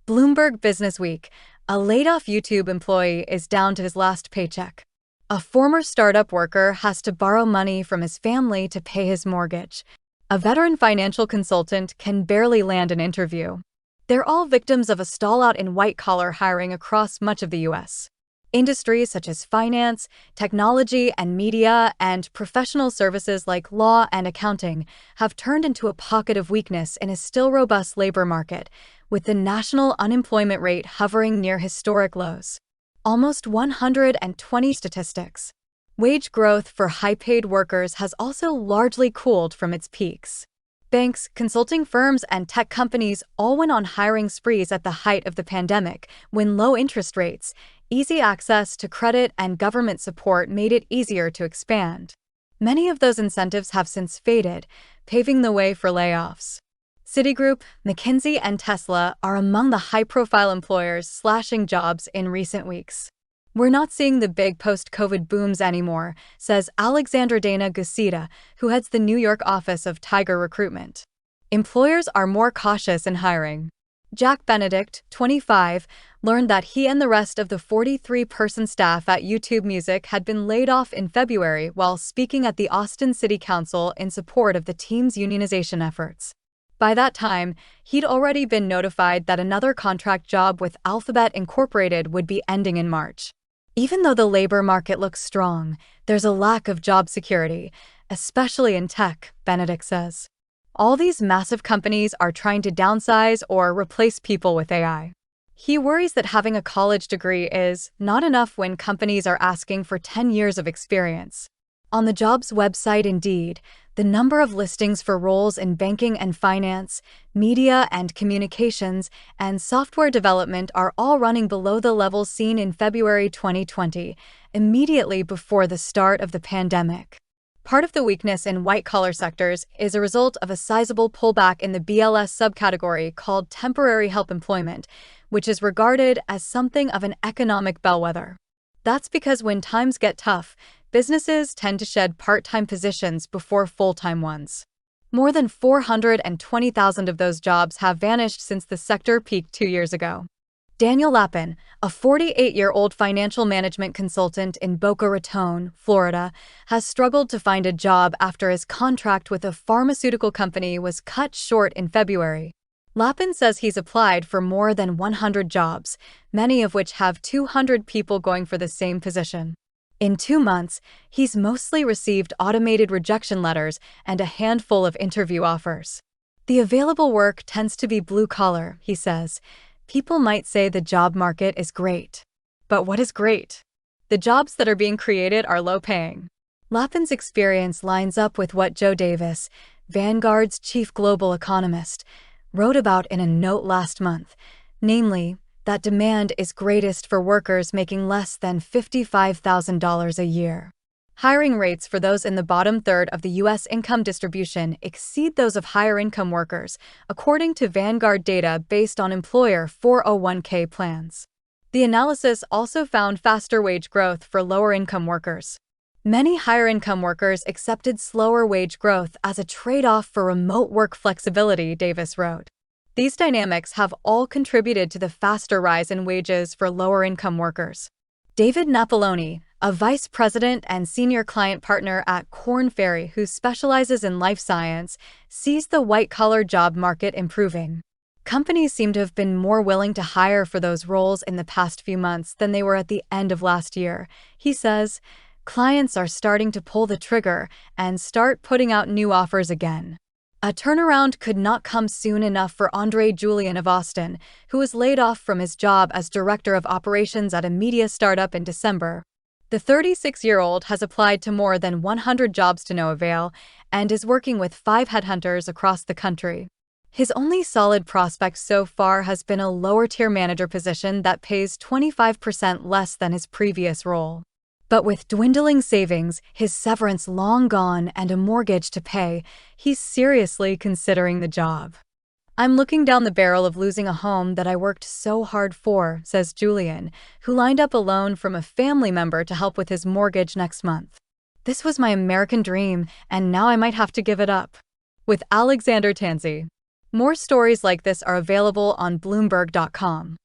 Bloomberg Businessweek, a laid-off YouTube employee is down to his last paycheck. A former startup worker has to borrow money from his family to pay his mortgage. A veteran financial consultant can barely land an interview. They're all victims of a stallout in white-collar hiring across much of the U.S. Industries such as finance, technology and media, and professional services like law and accounting have turned into a pocket of weakness in a still robust labor market, with the national unemployment rate hovering near historic lows. Almost 120 statistics. Wage growth for high-paid workers has also largely cooled from its peaks. Banks, consulting firms, and tech companies all went on hiring sprees at the height of the pandemic, when low interest rates, easy access to credit, and government support made it easier to expand. Many of those incentives have since faded, paving the way for layoffs. Citigroup, McKinsey, and Tesla are among the high-profile employers slashing jobs in recent weeks. "We're not seeing the big post-COVID booms anymore," says Alexandra Dana Gusita, who heads the New York office of Tiger Recruitment. "Employers are more cautious in hiring." Jack Benedict, 25, learned that he and the rest of the 43-person staff at YouTube Music had been laid off in February while speaking at the Austin City Council in support of the team's unionization efforts. By that time, he'd already been notified that another contract job with Alphabet Incorporated would be ending in March. Even though the labor market looks strong, there's a lack of job security, especially in tech, Benedict says. All these massive companies are trying to downsize or replace people with AI. He worries that having a college degree is not enough when companies are asking for 10 years of experience. On the jobs website Indeed, the number of listings for roles in banking and finance, media and communications, and software development are all running below the levels seen in February 2020, immediately before the start of the pandemic. Part of the weakness in white-collar sectors is a result of a sizable pullback in the BLS subcategory called temporary help employment, which is regarded as something of an economic bellwether. That's because when times get tough, businesses tend to shed part-time positions before full-time ones. More than 420,000 of those jobs have vanished since the sector peaked 2 years ago. Daniel Lappin, a 48-year-old financial management consultant in Boca Raton, Florida, has struggled to find a job after his contract with a pharmaceutical company was cut short in February. Lappin says he's applied for more than 100 jobs, many of which have 200 people going for the same position. In 2 months, he's mostly received automated rejection letters and a handful of interview offers. The available work tends to be blue-collar, he says. People might say the job market is great. But what is great? The jobs that are being created are low-paying. Lappin's experience lines up with what Joe Davis, Vanguard's chief global economist, wrote about in a note last month, namely, that demand is greatest for workers making less than $55,000 a year. Hiring rates for those in the bottom third of the U.S. income distribution exceed those of higher-income workers, according to Vanguard data based on employer 401k plans. The analysis also found faster wage growth for lower-income workers. Many higher-income workers accepted slower wage growth as a trade-off for remote work flexibility, Davis wrote. These dynamics have all contributed to the faster rise in wages for lower-income workers. David Napoloni, a vice president and senior client partner at Korn Ferry who specializes in life science, sees the white-collar job market improving. Companies seem to have been more willing to hire for those roles in the past few months than they were at the end of last year. He says, clients are starting to pull the trigger and start putting out new offers again. A turnaround could not come soon enough for Andre Julian of Austin, who was laid off from his job as director of operations at a media startup in December. The 36-year-old has applied to more than 100 jobs to no avail and is working with 5 headhunters across the country. His only solid prospect so far has been a lower-tier manager position that pays 25% less than his previous role. But with dwindling savings, his severance long gone, and a mortgage to pay, he's seriously considering the job. "I'm looking down the barrel of losing a home that I worked so hard for," says Julian, who lined up a loan from a family member to help with his mortgage next month. "This was my American dream, and now I might have to give it up." With Alexander Tansey. More stories like this are available on Bloomberg.com.